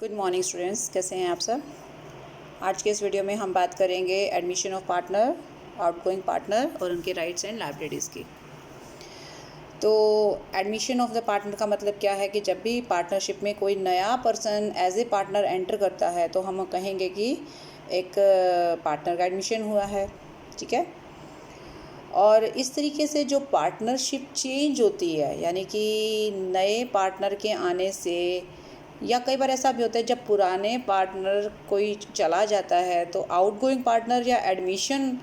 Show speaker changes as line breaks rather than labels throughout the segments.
Good morning students, कैसे हैं आप सब। आज के इस वीडियो में हम बात करेंगे admission of partner, outgoing partner और उनके राइट्स एंड लायबिलिटीज़ की। तो एडमिशन ऑफ द पार्टनर का मतलब क्या है कि जब भी पार्टनरशिप में कोई नया person as a partner enter करता है तो हम कहेंगे कि एक पार्टनर का एडमिशन हुआ है, ठीक है। और इस तरीके से जो पार्टनरशिप चेंज होती है, यानी कि नए पार्टनर के आने से, या कई बार ऐसा भी होता है जब पुराने पार्टनर कोई चला जाता है तो आउटगोइंग पार्टनर या एडमिशन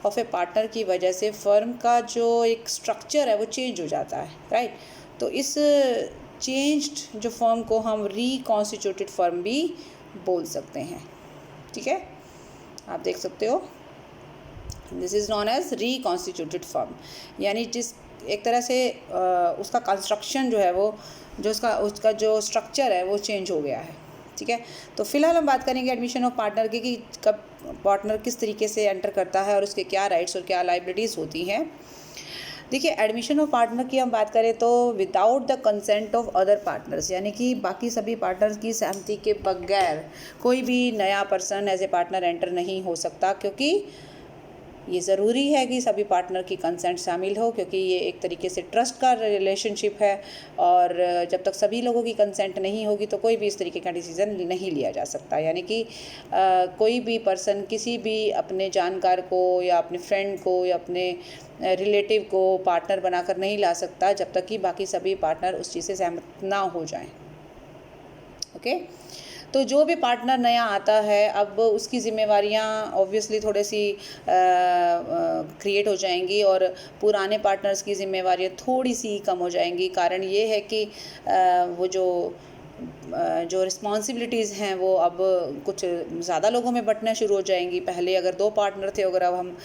ऑफ ए पार्टनर की वजह से फर्म का जो एक स्ट्रक्चर है वो चेंज हो जाता है, राइट। तो इस चेंज्ड जो फर्म को हम रिकॉन्स्टिट्यूटेड फर्म भी बोल सकते हैं, ठीक है। आप देख सकते हो, this is known as reconstituted firm, यानी जिस एक तरह से उसका कंस्ट्रक्शन जो है वो जो उसका जो स्ट्रक्चर है वो चेंज हो गया है, ठीक है। तो फिलहाल हम बात करेंगे एडमिशन ऑफ पार्टनर की कि कब पार्टनर किस तरीके से एंटर करता है और उसके क्या राइट्स और क्या लायबिलिटीज़ होती हैं। देखिए, एडमिशन ऑफ पार्टनर की हम बात करें तो without the consent of other partners, यानी कि बाकी सभी पार्टनर्स की सहमति के बगैर कोई भी नया person as a partner enter नहीं हो सकता, क्योंकि ये ज़रूरी है कि सभी पार्टनर की कंसेंट शामिल हो, क्योंकि ये एक तरीके से ट्रस्ट का रिलेशनशिप है और जब तक सभी लोगों की कंसेंट नहीं होगी तो कोई भी इस तरीके का डिसीज़न नहीं लिया जा सकता। यानी कि कोई भी पर्सन किसी भी अपने जानकार को या अपने फ्रेंड को या अपने रिलेटिव को पार्टनर बनाकर नहीं ला सकता जब तक कि बाकी सभी पार्टनर उस चीज़ से सहमत ना हो जाएं, ओके। तो जो भी पार्टनर नया आता है, अब उसकी ज़िम्मेवारियाँ ऑब्वियसली थोड़ी सी क्रिएट हो जाएंगी और पुराने पार्टनर्स की ज़िम्मेवारियाँ थोड़ी सी कम हो जाएंगी। कारण ये है कि वो जो रिस्पॉन्सिबिलिटीज़ हैं वो अब कुछ ज़्यादा लोगों में बंटना शुरू हो जाएंगी। पहले अगर 2 पार्टनर थे, अगर अब हम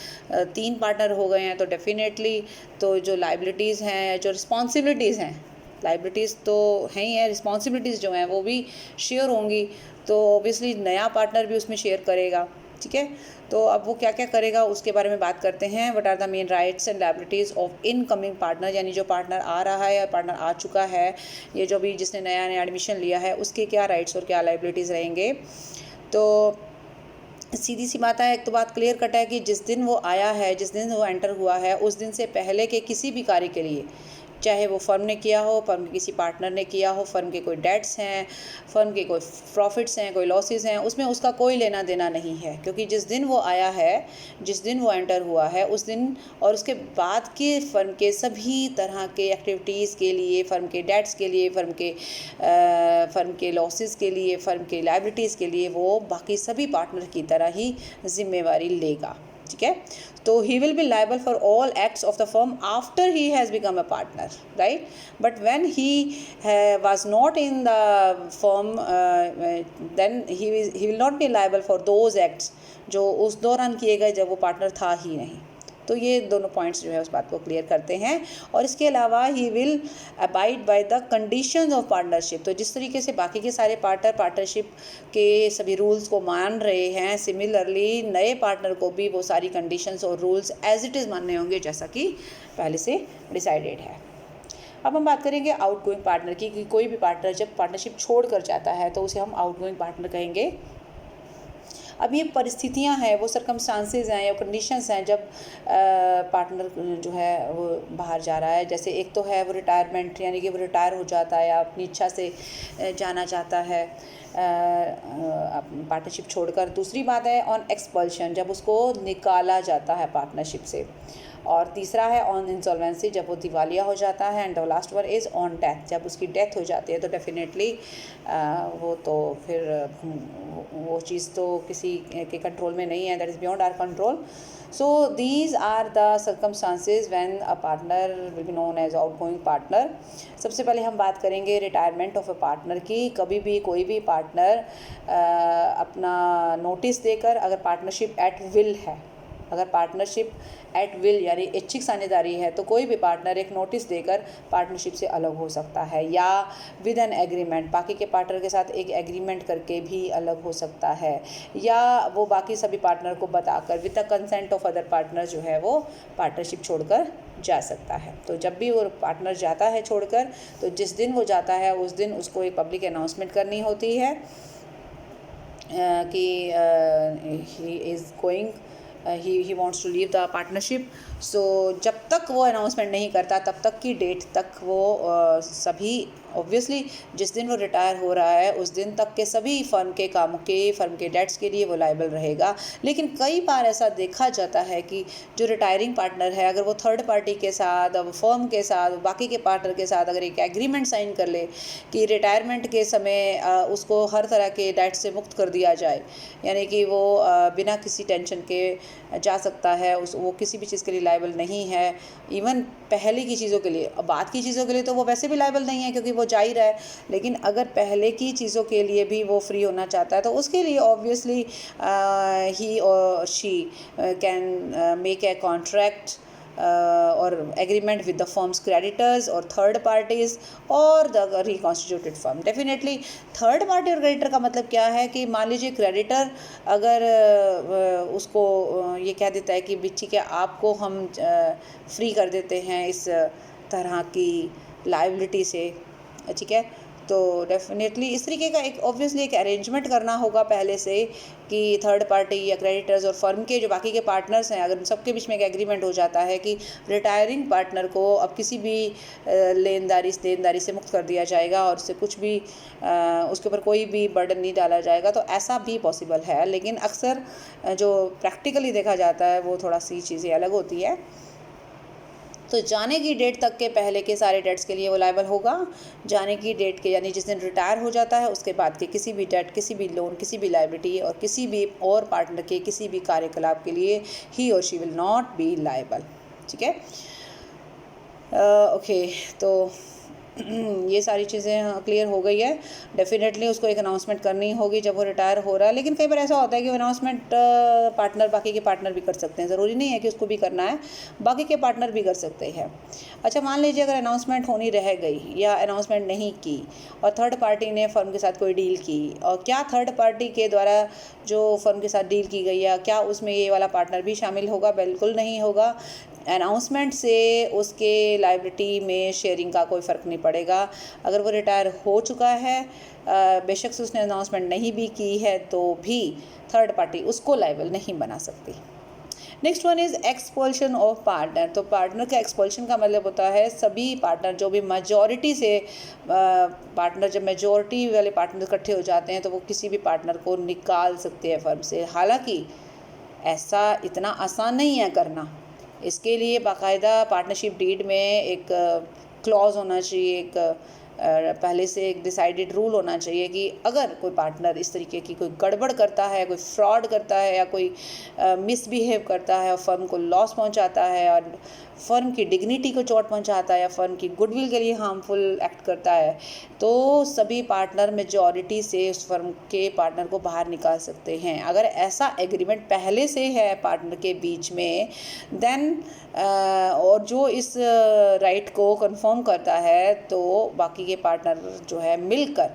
3 पार्टनर हो गए हैं तो डेफिनेटली तो जो लायबिलिटीज़ हैं, जो रिस्पॉन्सिबिलिटीज़ हैं, लायबिलिटीज़ तो हैं ही है, रिस्पॉन्सिबिलिटीज़ जो हैं वो भी शेयर होंगी, तो ऑब्वियसली नया पार्टनर भी उसमें शेयर करेगा, ठीक है। तो अब वो क्या क्या करेगा उसके बारे में बात करते हैं। What are the main rights and liabilities of incoming partner, यानी जो पार्टनर आ रहा है या पार्टनर आ चुका है, ये जो भी जिसने नया नया एडमिशन लिया है उसके क्या राइट्स और क्या लायबिलिटीज़ रहेंगे। तो सीधी सी बात है, एक तो बात क्लियर कट है कि जिस दिन वो आया है, जिस दिन वो एंटर हुआ है, उस दिन से पहले के किसी भी कार्य के लिए, चाहे वो फर्म ने किया हो, फर्म के किसी पार्टनर ने किया हो, फर्म के कोई डेट्स हैं, फर्म के कोई प्रॉफिट्स हैं, कोई लॉसेस हैं, उसमें उसका कोई लेना देना नहीं है। क्योंकि जिस दिन वो आया है, जिस दिन वो एंटर हुआ है, उस दिन और उसके बाद के फर्म के सभी तरह के एक्टिविटीज़ के लिए, फर्म के डेट्स के लिए, फर्म के लॉसेस के लिए, फर्म के लायबिलिटीज़ के लिए वो बाकी सभी पार्टनर की तरह ही जिम्मेवारी लेगा, ठीक है। तो he will be liable for all acts of the firm after he has become a partner, right? But when he was not in the firm, then he will not be liable for those acts जो उस दौरान किए गए जब वो partner था ही नहीं। तो ये दोनों पॉइंट्स जो है उस बात को क्लियर करते हैं। और इसके अलावा he will abide by the conditions of partnership, तो जिस तरीके से बाकी के सारे पार्टनर पार्टनरशिप के सभी रूल्स को मान रहे हैं, सिमिलरली नए पार्टनर को भी वो सारी कंडीशंस और रूल्स एज इट इज़ मानने होंगे, जैसा कि पहले से डिसाइडेड है। अब हम बात करेंगे आउटगोइंग पार्टनर की, कि कोई भी पार्टनर जब पार्टनरशिप छोड़ कर जाता है तो उसे हम आउटगोइंग पार्टनर कहेंगे। अब ये परिस्थितियां हैं, वो सर्कमस्टांसेस हैं या कंडीशंस हैं जब पार्टनर जो है वो बाहर जा रहा है। जैसे एक तो है वो रिटायरमेंट, यानी कि वो रिटायर हो जाता है या अपनी इच्छा से जाना चाहता है पार्टनरशिप छोड़कर। दूसरी बात है ऑन एक्सपल्शन, जब उसको निकाला जाता है पार्टनरशिप से। और तीसरा है ऑन इंसॉल्वेंसी, जब वो दिवालिया हो जाता है। And the last one is on death, जब उसकी डेथ हो जाती है तो डेफिनेटली वो तो फिर वो चीज़ तो किसी के कंट्रोल में नहीं है, that is beyond our control. So these are the circumstances when a partner will be known as outgoing partner. सबसे पहले हम बात करेंगे रिटायरमेंट ऑफ अ पार्टनर की। कभी भी कोई भी पार्टनर अपना नोटिस देकर, अगर पार्टनरशिप एट विल है, अगर पार्टनरशिप एट विल यानी ऐच्छिक साझेदारी है, तो कोई भी पार्टनर एक नोटिस देकर पार्टनरशिप से अलग हो सकता है, या विद एन एग्रीमेंट, बाकी के पार्टनर के साथ एक एग्रीमेंट करके भी अलग हो सकता है, या वो बाकी सभी पार्टनर को बताकर with the consent of other partner जो है वो पार्टनरशिप छोड़कर जा सकता है। तो जब भी वो पार्टनर जाता है छोड़कर, तो जिस दिन वो जाता है उस दिन उसको एक पब्लिक अनाउंसमेंट करनी होती है कि he is going, he wants to leave the partnership. So जब तक वो अनाउंसमेंट नहीं करता तब तक की डेट तक वो सभी ऑब्वियसली जिस दिन वो रिटायर हो रहा है उस दिन तक के सभी फर्म के कामों के, फर्म के डेट्स के लिए वो लायबल रहेगा। लेकिन कई बार ऐसा देखा जाता है कि जो रिटायरिंग पार्टनर है अगर वो थर्ड पार्टी के साथ, अब फर्म के साथ, बाकी के पार्टनर के साथ अगर एक एग्रीमेंट साइन कर ले कि रिटायरमेंट के समय उसको हर तरह के डेट से मुक्त कर दिया जाए, यानी कि वो बिना किसी टेंशन के जा सकता है, वो किसी भी चीज़ के लिए लायबल नहीं है। इवन पहले की चीज़ों के लिए, अब बाद की चीज़ों के लिए तो वो वैसे भी लायबल नहीं है क्योंकि वो जा ही रहा है, लेकिन अगर पहले की चीज़ों के लिए भी वो फ्री होना चाहता है तो उसके लिए ऑब्वियसली ही और she can make a contract और agreement with the firm's creditors और थर्ड पार्टीज और the reconstituted firm. Definitely third party और क्रेडिटर का मतलब क्या है कि मान लीजिए क्रेडिटर अगर उसको ये कह देता है कि बिच्ची के आपको हम फ्री कर देते हैं इस तरह की लायबिलिटी से, ठीक है, तो डेफिनेटली इस तरीके का एक ऑब्वियसली एक अरेंजमेंट करना होगा पहले से कि थर्ड पार्टी या क्रेडिटर्स और फर्म के जो बाकी के पार्टनर्स हैं अगर उन सबके बीच में एक एग्रीमेंट हो जाता है कि रिटायरिंग पार्टनर को अब किसी भी देनदारी से मुक्त कर दिया जाएगा और उससे कुछ भी उसके ऊपर कोई भी बर्डन नहीं डाला जाएगा, तो ऐसा भी पॉसिबल है। लेकिन अक्सर जो प्रैक्टिकली देखा जाता है वो थोड़ा सी चीज़ें अलग होती है। तो जाने की डेट तक के पहले के सारे डेट्स के लिए वो लायबल होगा, जाने की डेट के यानी जिस दिन रिटायर हो जाता है उसके बाद के किसी भी डेट, किसी भी लोन, किसी भी लायबिलिटी और किसी भी और पार्टनर के किसी भी कार्यकलाप के लिए ही और she will not be liable, ठीक है। ओके, तो ये सारी चीज़ें क्लियर हो गई है। डेफिनेटली उसको एक अनाउंसमेंट करनी होगी जब वो रिटायर हो रहा है, लेकिन कई बार ऐसा होता है कि वो अनाउंसमेंट पार्टनर, बाकी के पार्टनर भी कर सकते हैं, ज़रूरी नहीं है कि उसको भी करना है, बाकी के पार्टनर भी कर सकते हैं। अच्छा, मान लीजिए अगर अनाउंसमेंट होनी रह गई या अनाउंसमेंट नहीं की और थर्ड पार्टी ने फर्म के साथ कोई डील की, और क्या थर्ड पार्टी के द्वारा जो फर्म के साथ डील की गई है क्या उसमें ये वाला पार्टनर भी शामिल होगा? बिल्कुल नहीं होगा। अनाउंसमेंट से उसके लायबिलिटी में शेयरिंग का कोई फ़र्क नहीं पड़ेगा। अगर वो रिटायर हो चुका है, बेशक से उसने अनाउंसमेंट नहीं भी की है, तो भी थर्ड पार्टी उसको लायबल नहीं बना सकती। Next one is expulsion of partner. तो पार्टनर का एक्सपल्शन का मतलब होता है सभी पार्टनर जो भी मेजॉरिटी से पार्टनर, जब मेजॉरिटी वाले पार्टनर इकट्ठे हो जाते हैं तो वो किसी भी पार्टनर को निकाल सकते हैं फर्म से। हालांकि ऐसा इतना आसान नहीं है करना, इसके लिए बाकायदा पार्टनरशिप डीड में एक क्लॉज होना चाहिए, एक पहले से एक डिसाइडेड रूल होना चाहिए कि अगर कोई पार्टनर इस तरीके की कोई गड़बड़ करता है, कोई फ्रॉड करता है या कोई मिसबिहेव करता है और फर्म को लॉस पहुंचाता है और फर्म की डिग्निटी को चोट पहुंचाता है या फर्म की गुडविल के लिए हार्मफुल एक्ट करता है, तो सभी पार्टनर मेजॉरिटी से उस फर्म के पार्टनर को बाहर निकाल सकते हैं। अगर ऐसा एग्रीमेंट पहले से है पार्टनर के बीच में, देन और जो इस राइट को कंफर्म करता है तो बाकी के पार्टनर जो है मिलकर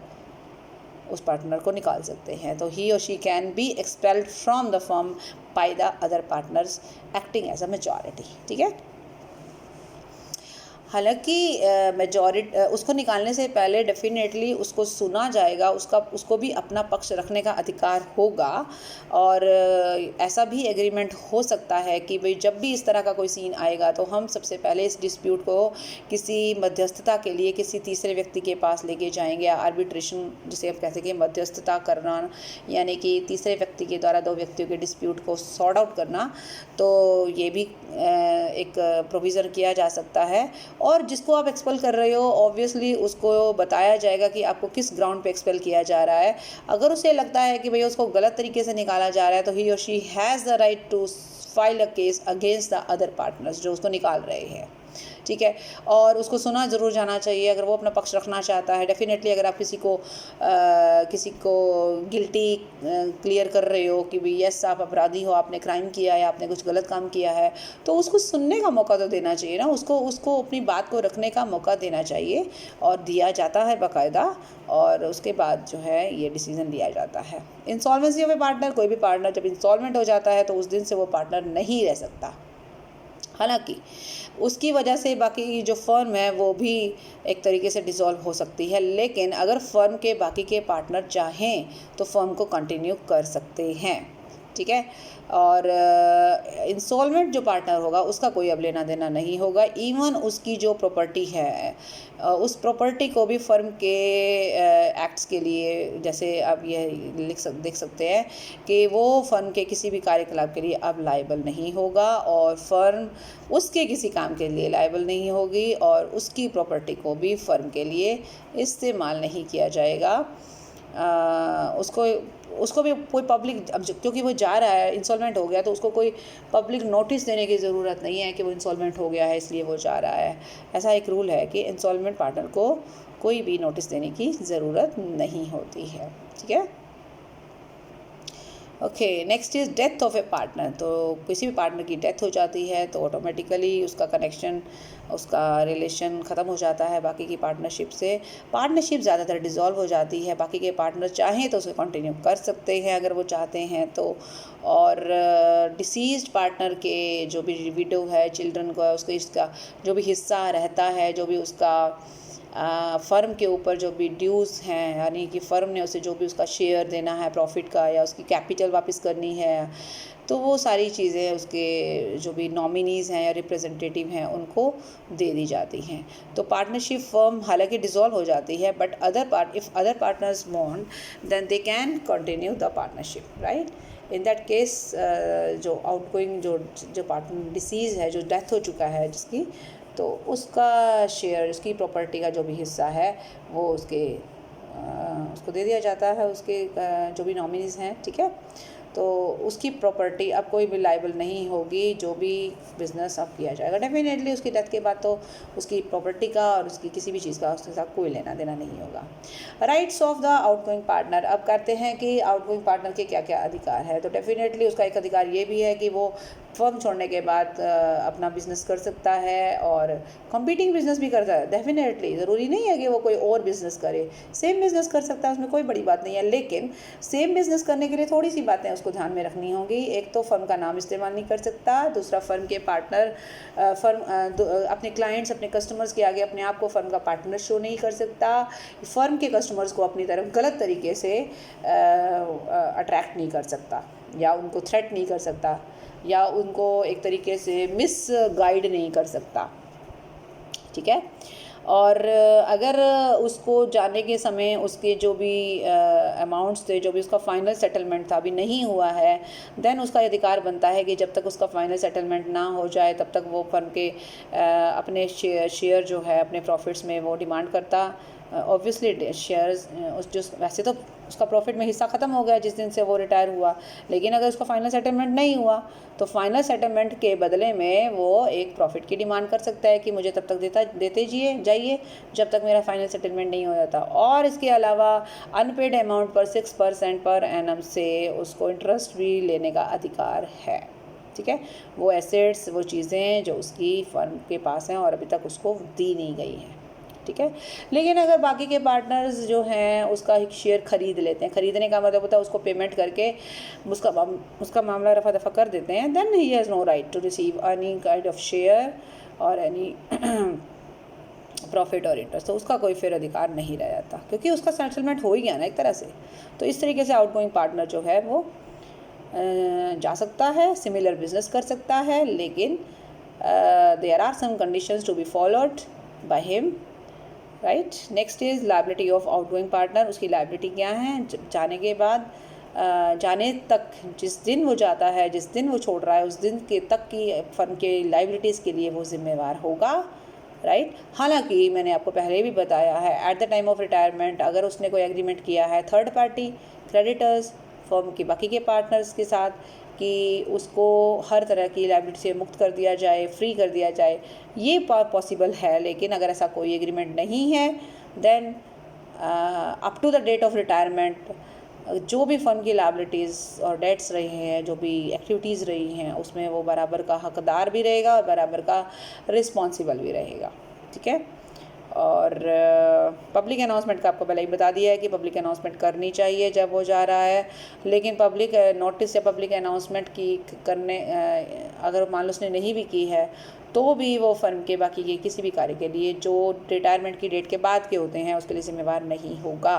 उस पार्टनर को निकाल सकते हैं। तो ही और she can be expelled from the firm by the other partners acting as a majority, ठीक है। हालांकि मेजॉरिटी उसको निकालने से पहले डेफिनेटली उसको सुना जाएगा, उसको भी अपना पक्ष रखने का अधिकार होगा और ऐसा भी एग्रीमेंट हो सकता है कि भाई जब भी इस तरह का कोई सीन आएगा तो हम सबसे पहले इस डिस्प्यूट को किसी मध्यस्थता के लिए किसी तीसरे व्यक्ति के पास लेके जाएंगे। आर्बिट्रेशन जिसे हम कहते हैं कि मध्यस्थता करना, यानी कि तीसरे व्यक्ति के द्वारा दो व्यक्तियों के डिस्प्यूट को सॉर्ट आउट करना, तो ये भी एक प्रोविज़न किया जा सकता है। और जिसको आप एक्सपेल कर रहे हो ऑब्वियसली उसको बताया जाएगा कि आपको किस ग्राउंड पे एक्सपेल किया जा रहा है। अगर उसे लगता है कि भैया उसको गलत तरीके से निकाला जा रहा है तो ही और she has the right to file a case against the other partners जो उसको निकाल रहे हैं, ठीक है। और उसको सुना ज़रूर जाना चाहिए अगर वो अपना पक्ष रखना चाहता है। डेफिनेटली अगर आप किसी को गिल्टी क्लियर कर रहे हो कि भाई यस आप अपराधी हो, आपने क्राइम किया है, आपने कुछ गलत काम किया है, तो उसको सुनने का मौका तो देना चाहिए ना, उसको अपनी बात को रखने का मौका देना चाहिए और दिया जाता है बाकायदा, और उसके बाद जो है ये डिसीज़न लिया जाता है। इंसॉल्वेंसी ऑफ ए पार्टनर, कोई भी पार्टनर जब इंसॉल्वेंट हो जाता है तो उस दिन से वो पार्टनर नहीं रह सकता। हालांकि उसकी वजह से बाकी जो फर्म है वो भी एक तरीके से डिसॉल्व हो सकती है, लेकिन अगर फर्म के बाकी के पार्टनर चाहें तो फर्म को कंटिन्यू कर सकते हैं, ठीक है। और इंस्टॉलमेंट जो पार्टनर होगा उसका कोई अब लेना देना नहीं होगा। इवन उसकी जो प्रॉपर्टी है उस प्रॉपर्टी को भी फर्म के एक्ट्स के लिए, जैसे आप ये देख सकते हैं कि वो फर्म के किसी भी कार्यकलाप के लिए अब लायबल नहीं होगा और फर्म उसके किसी काम के लिए लायबल नहीं होगी और उसकी प्रॉपर्टी को भी फर्म के लिए इस्तेमाल नहीं किया जाएगा। उसको भी कोई पब्लिक, अब क्योंकि वो जा रहा है, इंसॉल्वेंट हो गया, तो उसको कोई पब्लिक नोटिस देने की ज़रूरत नहीं है कि वो इंसॉल्वेंट हो गया है इसलिए वो जा रहा है। ऐसा एक रूल है कि इंसॉल्वेंट पार्टनर को कोई भी नोटिस देने की ज़रूरत नहीं होती है, ठीक है। Okay, next is death of A partner. तो किसी भी पार्टनर की डेथ हो जाती है तो ऑटोमेटिकली उसका कनेक्शन, उसका रिलेशन ख़त्म हो जाता है बाकी की पार्टनरशिप से। पार्टनरशिप ज़्यादातर डिसॉल्व हो जाती है, बाकी के पार्टनर चाहें तो उसे कंटिन्यू कर सकते हैं अगर वो चाहते हैं तो। और डिसीज्ड पार्टनर के जो भी विडो है, चिल्ड्रन को, उसके इसका जो भी हिस्सा रहता है, जो भी उसका फ़र्म के ऊपर जो भी ड्यूज़ हैं, यानी कि फ़र्म ने उसे जो भी उसका शेयर देना है प्रॉफिट का या उसकी कैपिटल वापस करनी है, तो वो सारी चीज़ें उसके जो भी नॉमिनीज़ हैं या रिप्रेजेंटेटिव हैं उनको दे दी जाती हैं। तो पार्टनरशिप फर्म हालांकि डिसॉल्व हो जाती है, but if other partners want then they can continue the partnership, right. In that case जो आउटगोइंग जो पार्टनर डिसीज़ है, जो डेथ हो चुका है जिसकी, तो उसका शेयर, उसकी प्रॉपर्टी का जो भी हिस्सा है वो उसको दे दिया जाता है, उसके जो भी नॉमिनीज़ हैं, ठीक है। तो उसकी प्रॉपर्टी अब कोई भी लायबल नहीं होगी जो भी बिज़नेस अब किया जाएगा। डेफिनेटली उसकी डेथ के बाद तो उसकी प्रॉपर्टी का और उसकी किसी भी चीज़ का उसके साथ कोई लेना देना नहीं होगा। Rights of the outgoing partner. अब कहते हैं कि आउटगोइंग पार्टनर के क्या क्या अधिकार है। तो डेफिनेटली उसका एक अधिकार ये भी है कि वो फर्म छोड़ने के बाद अपना बिज़नेस कर सकता है और कॉम्पीटिंग बिज़नेस भी करता है। डेफिनेटली ज़रूरी नहीं है कि वो कोई और बिज़नेस करे, सेम बिज़नेस कर सकता है, उसमें कोई बड़ी बात नहीं है। लेकिन सेम बिज़नेस करने के लिए थोड़ी सी बातें उसको ध्यान में रखनी होगी। एक तो फर्म का नाम इस्तेमाल नहीं कर सकता, दूसरा फर्म के पार्टनर अपने क्लाइंट्स, अपने कस्टमर्स के आगे अपने आप को फर्म का पार्टनर शो नहीं कर सकता, फर्म के कस्टमर्स को अपनी तरफ गलत तरीके से अट्रैक्ट नहीं कर सकता या उनको थ्रेट नहीं कर सकता या उनको एक तरीके से मिस गाइड नहीं कर सकता, ठीक है। और अगर उसको जाने के समय उसके जो भी अमाउंट्स थे, जो भी उसका फाइनल सेटलमेंट था अभी नहीं हुआ है, देन उसका अधिकार बनता है कि जब तक उसका फाइनल सेटलमेंट ना हो जाए तब तक वो फर्म के अपने शेयर जो है अपने प्रॉफिट्स में वो डिमांड करता। ऑब्वियसली शेयर्स जो वैसे तो उसका प्रॉफिट में हिस्सा ख़त्म हो गया जिस दिन से वो रिटायर हुआ, लेकिन अगर उसका फाइनल सेटलमेंट नहीं हुआ तो फाइनल सेटलमेंट के बदले में वो एक प्रॉफिट की डिमांड कर सकता है कि मुझे तब तक देते जाइए जब तक मेरा फाइनल सेटलमेंट नहीं हो जाता। और इसके अलावा अनपेड अमाउंट पर 6% पर एनम से उसको इंटरेस्ट भी लेने का अधिकार है, ठीक है। वो एसेट्स, वो चीज़ें जो उसकी फर्म के पास हैं और अभी तक उसको दी नहीं गई हैं, ठीक है। लेकिन अगर बाकी के पार्टनर्स जो हैं उसका एक शेयर खरीद लेते हैं, खरीदने का मतलब होता है उसको पेमेंट करके उसका मामला रफा दफा कर देते हैं, then he has no right to receive any kind of share और एनी प्रॉफिट और इंटरेस्ट। तो उसका कोई फिर अधिकार नहीं रह जाता क्योंकि उसका सेटलमेंट हो ही गया ना एक तरह से। तो इस तरीके से आउटगोइंग पार्टनर जो है वो जा सकता है, सिमिलर बिजनेस कर सकता है, लेकिन there are some conditions to be followed by him, right. Next is liability of outgoing partner. उसकी लायबिलिटी क्या है? जाने के बाद जाने तक, जिस दिन वो जाता है, जिस दिन वो छोड़ रहा है, उस दिन के तक की फर्म के लायबिलिटीज़ के लिए वो जिम्मेवार होगा, राइट। हालांकि मैंने आपको पहले भी बताया है, at the time of retirement अगर उसने कोई एग्रीमेंट किया है थर्ड पार्टी क्रेडिटर्स, फर्म के बाकी के पार्टनर्स के साथ कि उसको हर तरह की लायबिलिटी से मुक्त कर दिया जाए, फ्री कर दिया जाए, ये पॉसिबल है। लेकिन अगर ऐसा कोई एग्रीमेंट नहीं है then up to the date of retirement जो भी फर्म की लायबिलिटीज़ और डेट्स रही हैं, जो भी एक्टिविटीज़ रही हैं, उसमें वो बराबर का हकदार भी रहेगा और बराबर का रिस्पॉन्सिबल भी रहेगा, ठीक है। और पब्लिक अनाउंसमेंट का आपको पहले ही बता दिया है कि पब्लिक अनाउंसमेंट करनी चाहिए जब हो जा रहा है, लेकिन पब्लिक नोटिस या पब्लिक अनाउंसमेंट की करने अगर मान लो उसने नहीं भी की है तो भी वो फर्म के बाकी के किसी भी कार्य के लिए जो रिटायरमेंट की डेट के बाद के होते हैं उसके लिए जिम्मेवार नहीं होगा।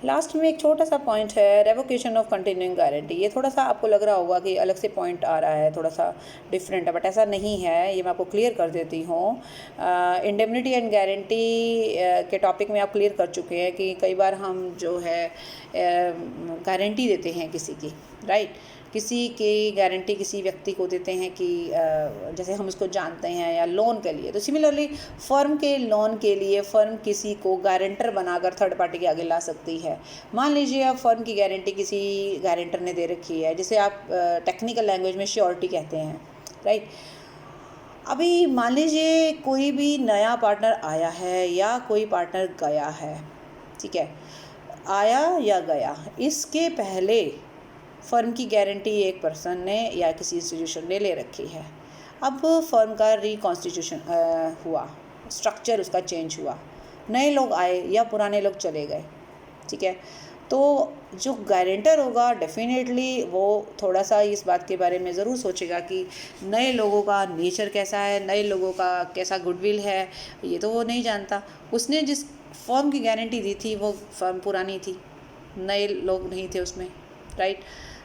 लास्ट में एक छोटा सा पॉइंट है रेवोकेशन ऑफ कंटिन्यूइंग गारंटी। ये थोड़ा सा आपको लग रहा होगा कि अलग से पॉइंट आ रहा है, थोड़ा सा डिफरेंट है, बट ऐसा नहीं है। ये मैं आपको क्लियर कर देती हूँ। इंडेमनिटी एंड गारंटी के टॉपिक में आप क्लियर कर चुके हैं कि कई बार हम जो है गारंटी देते हैं किसी की, राइट, किसी की गारंटी किसी व्यक्ति को देते हैं कि जैसे हम उसको जानते हैं, या लोन के लिए। तो सिमिलरली फर्म के लोन के लिए फर्म किसी को गारंटर बनाकर थर्ड पार्टी के आगे ला सकती है। मान लीजिए आप फर्म की गारंटी किसी गारंटर ने दे रखी है, जिसे आप टेक्निकल लैंग्वेज में श्योरिटी कहते हैं, राइट। अभी मान लीजिए कोई भी नया पार्टनर आया है या कोई पार्टनर गया है, ठीक है, आया या गया, इसके पहले फर्म की गारंटी एक पर्सन ने या किसी इंस्टीट्यूशन ने ले रखी है। अब फर्म का रिकॉन्स्टिट्यूशन हुआ, स्ट्रक्चर उसका चेंज हुआ, नए लोग आए या पुराने लोग चले गए, ठीक है, तो जो गारंटर होगा डेफिनेटली वो थोड़ा सा इस बात के बारे में ज़रूर सोचेगा कि नए लोगों का नेचर कैसा है, नए लोगों का कैसा गुडविल है, ये तो वो नहीं जानता। उसने जिस फर्म की गारंटी दी थी वो फर्म पुरानी थी, नए लोग नहीं थे उसमें, राइट।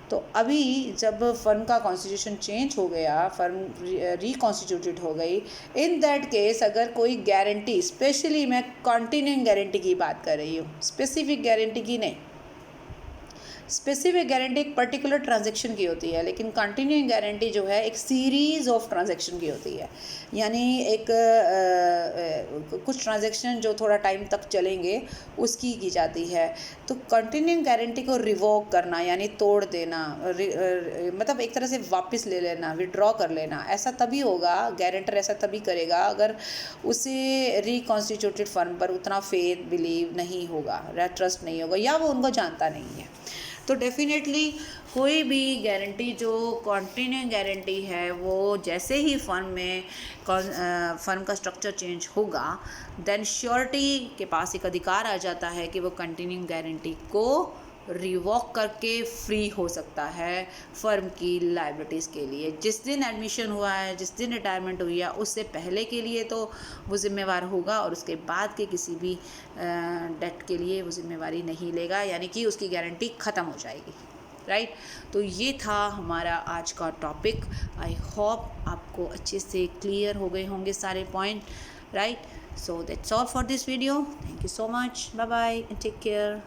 तो अभी जब फर्म का कॉन्स्टिट्यूशन चेंज हो गया, फर्म रिकॉन्स्टिट्यूटेड हो गई, इन दैट केस अगर कोई गारंटी, स्पेशली मैं कंटिन्यूइंग गारंटी की बात कर रही हूँ, स्पेसिफिक गारंटी की नहीं, स्पेसिफिक गारंटी एक पर्टिकुलर ट्रांजैक्शन की होती है, लेकिन कंटिन्यूइंग गारंटी जो है एक सीरीज़ ऑफ ट्रांजैक्शन की होती है। यानी एक कुछ ट्रांजैक्शन जो थोड़ा टाइम तक चलेंगे उसकी की जाती है। तो कंटिन्यूइंग गारंटी को रिवोक करना यानी तोड़ देना, मतलब एक तरह से वापस ले लेना, विड्रॉ कर लेना, ऐसा तभी होगा, गारंटर ऐसा तभी करेगा अगर उसे रिकॉन्स्टिट्यूटेड फर्म पर उतना फेथ बिलीव नहीं होगा, ट्रस्ट नहीं होगा, या वो उनको जानता नहीं है। तो डेफिनेटली कोई भी गारंटी जो कॉन्टिन्यूइंग गारंटी है वो जैसे ही फर्म में फर्म का स्ट्रक्चर चेंज होगा, देन श्योरिटी के पास एक अधिकार आ जाता है कि वो कंटिन्यूइंग गारंटी को रिवॉक करके फ्री हो सकता है फर्म की लायबिलिटीज़ के लिए। जिस दिन एडमिशन हुआ है, जिस दिन रिटायरमेंट हुई है, उससे पहले के लिए तो वो जिम्मेवार होगा और उसके बाद के किसी भी डेट के लिए वो जिम्मेवारी नहीं लेगा, यानी कि उसकी गारंटी ख़त्म हो जाएगी, राइट। तो ये था हमारा आज का टॉपिक। आई होप आपको अच्छे से क्लियर हो गए होंगे सारे point, right. So that's all for this video. Thank you so much, bye bye and take care.